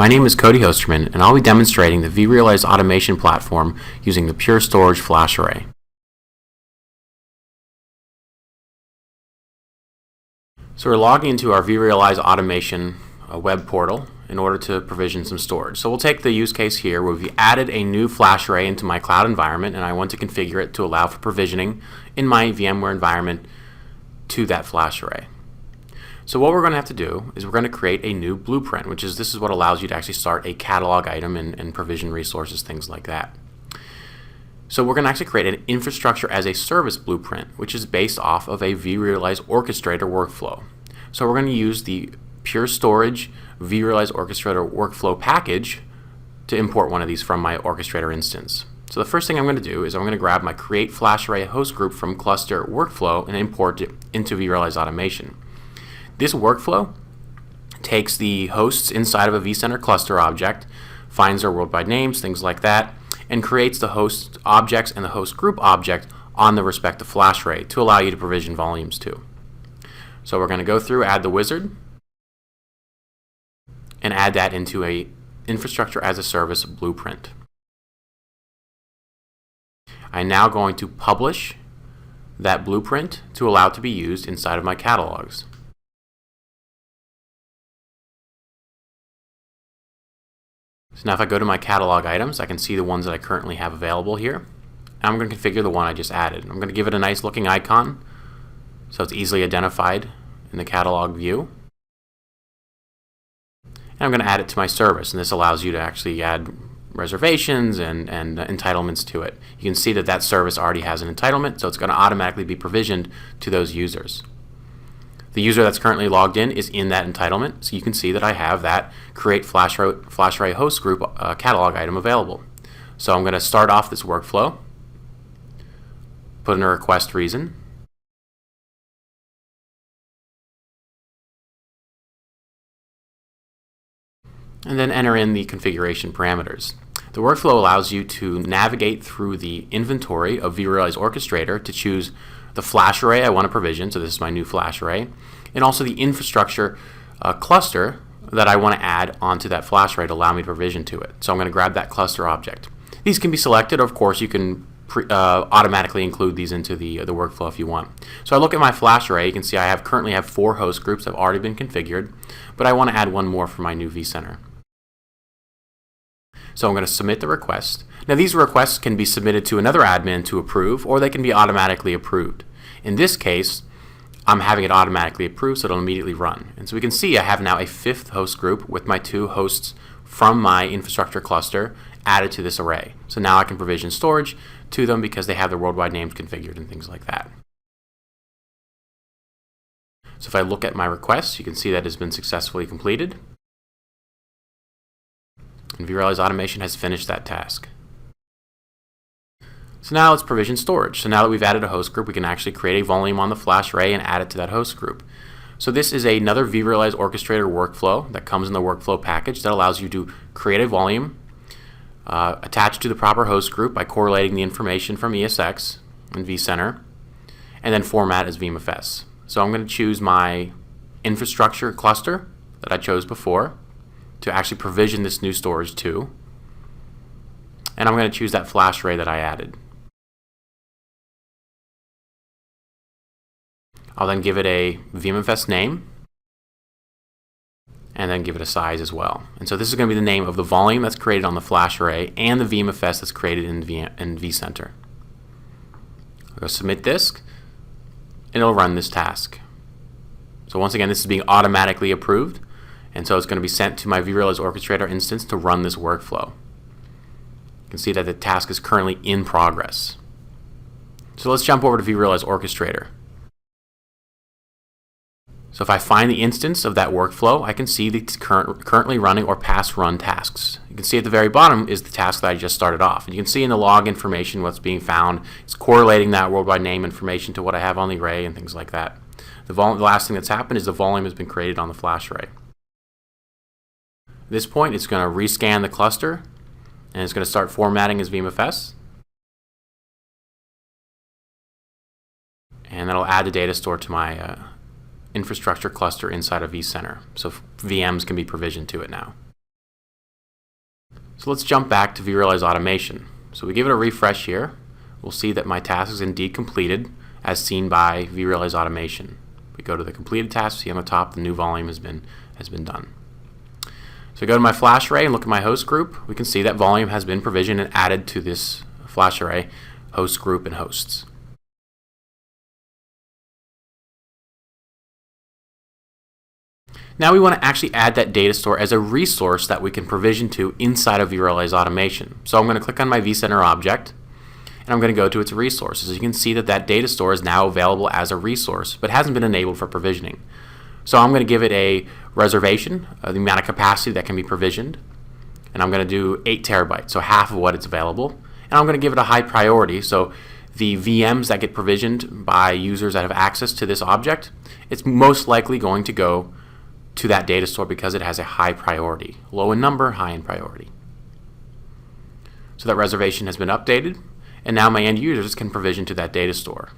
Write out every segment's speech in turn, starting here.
My name is Cody Hosterman, and I'll be demonstrating the vRealize automation platform using the Pure Storage FlashArray. So we're logging into our vRealize automation web portal in order to provision some storage. So we'll take the use case here where we've added a new FlashArray into my cloud environment, and I want to configure it to allow for provisioning in my VMware environment to that FlashArray. So what we're going to have to do is we're going to create a new blueprint, this is what allows you to actually start a catalog item and provision resources, things like that. So we're going to actually create an infrastructure as a service blueprint, which is based off of a vRealize orchestrator workflow. So we're going to use the Pure Storage vRealize orchestrator workflow package to import one of these from my orchestrator instance. So the first thing I'm going to do is I'm going to grab my create FlashArray host group from cluster workflow and import it into vRealize automation. This workflow takes the hosts inside of a vCenter cluster object, finds their worldwide names, things like that, and creates the host objects and the host group object on the respective FlashArray to allow you to provision volumes to. So we're going to go through, add the wizard, and add that into a infrastructure as a service blueprint. I'm now going to publish that blueprint to allow it to be used inside of my catalogs. So now if I go to my catalog items, I can see the ones that I currently have available here. I'm going to configure the one I just added. I'm going to give it a nice looking icon so it's easily identified in the catalog view. And I'm going to add it to my service, and this allows you to actually add reservations and entitlements to it. You can see that that service already has an entitlement, so it's going to automatically be provisioned to those users. The user that's currently logged in is in that entitlement, so you can see that I have that create FlashArray host group catalog item available. So I'm going to start off this workflow, put in a request reason, and then enter in the configuration parameters. The workflow allows you to navigate through the inventory of vRealize Orchestrator to choose the FlashArray I want to provision, so this is my new FlashArray, and also the infrastructure cluster that I want to add onto that FlashArray to allow me to provision to it. So I'm going to grab that cluster object. These can be selected, or of course you can automatically include these into the workflow if you want. So I look at my FlashArray, you can see I currently have 4 host groups that have already been configured, but I want to add one more for my new vCenter. So I'm going to submit the request. Now these requests can be submitted to another admin to approve, or they can be automatically approved. In this case, I'm having it automatically approved, so it'll immediately run. And so we can see I have now a 5th host group with my 2 hosts from my infrastructure cluster added to this array. So now I can provision storage to them because they have their worldwide names configured and things like that. So if I look at my request, you can see that it has been successfully completed. And vRealize automation has finished that task. So now let's provision storage. So now that we've added a host group, we can actually create a volume on the FlashArray and add it to that host group. So this is another vRealize orchestrator workflow that comes in the workflow package that allows you to create a volume, attach to the proper host group by correlating the information from ESX and vCenter, and then format as vMFS. So I'm going to choose my infrastructure cluster that I chose before to actually provision this new storage to, and I'm going to choose that FlashArray that I added. I'll then give it a vMFS name and then give it a size as well. And so this is going to be the name of the volume that's created on the FlashArray and the vMFS that's created in vCenter. I'll go submit this, and it'll run this task. So once again, this is being automatically approved, and so it's going to be sent to my vRealize Orchestrator instance to run this workflow. You can see that the task is currently in progress. So let's jump over to vRealize Orchestrator. So if I find the instance of that workflow, I can see the currently running or past run tasks. You can see at the very bottom is the task that I just started off. And you can see in the log information what's being found. It's correlating that worldwide name information to what I have on the array and things like that. The last thing that's happened is the volume has been created on the FlashArray. At this point, it's going to rescan the cluster, and it's going to start formatting as vMFS. And that'll add the data store to my infrastructure cluster inside of vCenter, so VMs can be provisioned to it now. So let's jump back to vRealize Automation. So we give it a refresh here. We'll see that my task is indeed completed as seen by vRealize Automation. We go to the completed task, see on the top the new volume has been done. So I go to my FlashArray and look at my host group. We can see that volume has been provisioned and added to this FlashArray host group and hosts. Now we want to actually add that data store as a resource that we can provision to inside of vRealize Automation. So I'm going to click on my vCenter object and I'm going to go to its resources. You can see that that data store is now available as a resource but hasn't been enabled for provisioning. So I'm going to give it a reservation of the amount of capacity that can be provisioned, and I'm going to do 8 terabytes, so half of what it's available, and I'm going to give it a high priority. So the VMs that get provisioned by users that have access to this object, it's most likely going to go to that data store because it has a high priority. Low in number, high in priority. So that reservation has been updated, and now my end users can provision to that data store.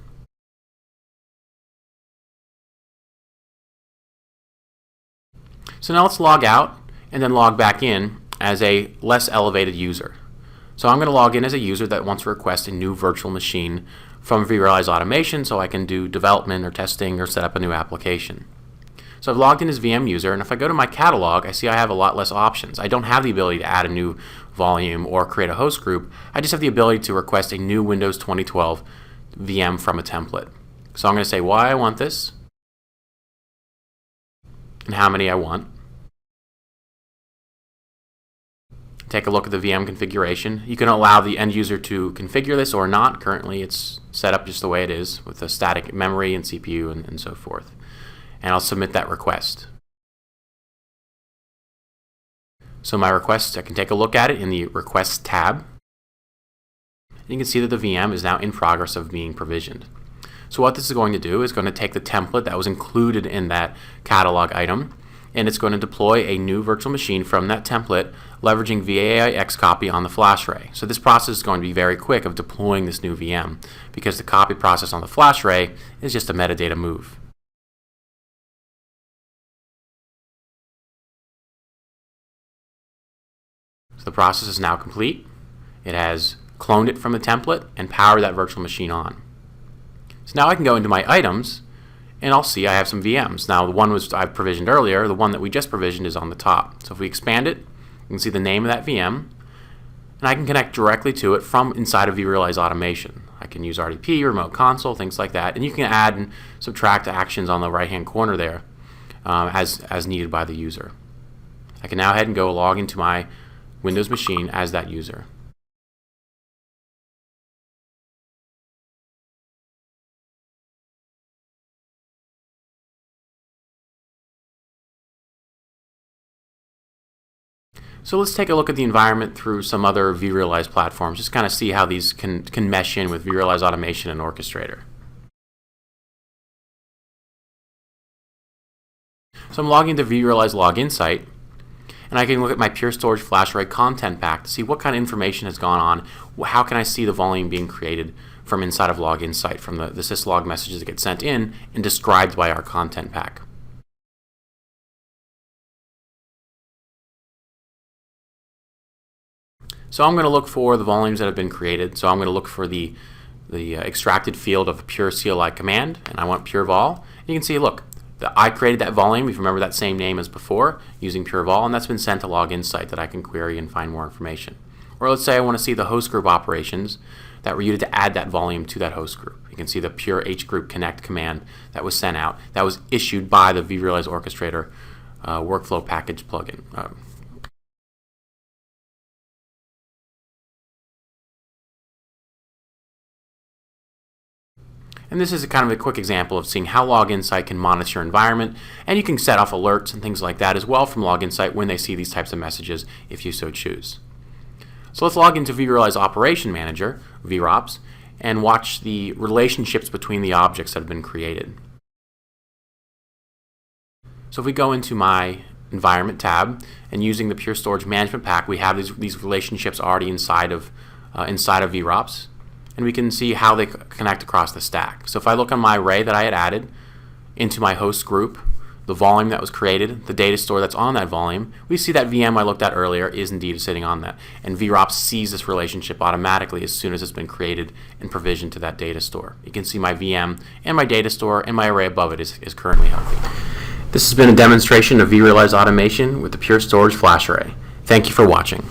So now let's log out and then log back in as a less elevated user. So I'm going to log in as a user that wants to request a new virtual machine from vRealize Automation so I can do development or testing or set up a new application. So I've logged in as VM user, and if I go to my catalog, I see I have a lot less options. I don't have the ability to add a new volume or create a host group. I just have the ability to request a new Windows 2012 VM from a template. So I'm going to say why I want this and how many I want. Take a look at the VM configuration. You can allow the end user to configure this or not. Currently it's set up just the way it is with a static memory and CPU and so forth. And I'll submit that request. So my request, I can take a look at it in the Requests tab. You can see that the VM is now in progress of being provisioned. So what this is going to do is going to take the template that was included in that catalog item, and it's going to deploy a new virtual machine from that template leveraging VAIX copy on the FlashArray. So this process is going to be very quick of deploying this new VM because the copy process on the FlashArray is just a metadata move. So the process is now complete. It has cloned it from the template and powered that virtual machine on. So now I can go into my items and I'll see I have some VMs. Now the one I've provisioned earlier, the one that we just provisioned is on the top. So if we expand it, you can see the name of that VM, and I can connect directly to it from inside of vRealize Automation. I can use RDP, remote console, things like that, and you can add and subtract actions on the right-hand corner there as needed by the user. I can now head and go log into my Windows machine as that user. So let's take a look at the environment through some other vRealize platforms, just kind of see how these can mesh in with vRealize Automation and Orchestrator. So I'm logging into vRealize Login site, and I can look at my Pure Storage FlashArray content pack to see what kind of information has gone on. How can I see the volume being created from inside of Login site, from the syslog messages that get sent in and described by our content pack. So I'm going to look for the volumes that have been created. So I'm going to look for the extracted field of the Pure CLI command, and I want Pure Vol. You can see, look, I created that volume, if you remember that same name as before, using Pure Vol, and that's been sent to Login site that I can query and find more information. Or let's say I want to see the host group operations that were used to add that volume to that host group. You can see the Pure hgroup connect command that was sent out, that was issued by the vRealize Orchestrator workflow package plugin. And this is a kind of a quick example of seeing how Login site can monitor your environment, and you can set off alerts and things like that as well from Login site when they see these types of messages if you so choose. So let's log into vRealize Operation Manager, VROPS, and watch the relationships between the objects that have been created. So if we go into my Environment tab and using the Pure Storage Management Pack, we have these relationships already inside of VROPS. And we can see how they connect across the stack. So if I look on my array that I had added into my host group, the volume that was created, the data store that's on that volume, we see that VM I looked at earlier is indeed sitting on that. And VROP sees this relationship automatically as soon as it's been created and provisioned to that data store. You can see my VM and my data store and my array above it is currently healthy. This has been a demonstration of vRealize automation with the Pure Storage FlashArray. Thank you for watching.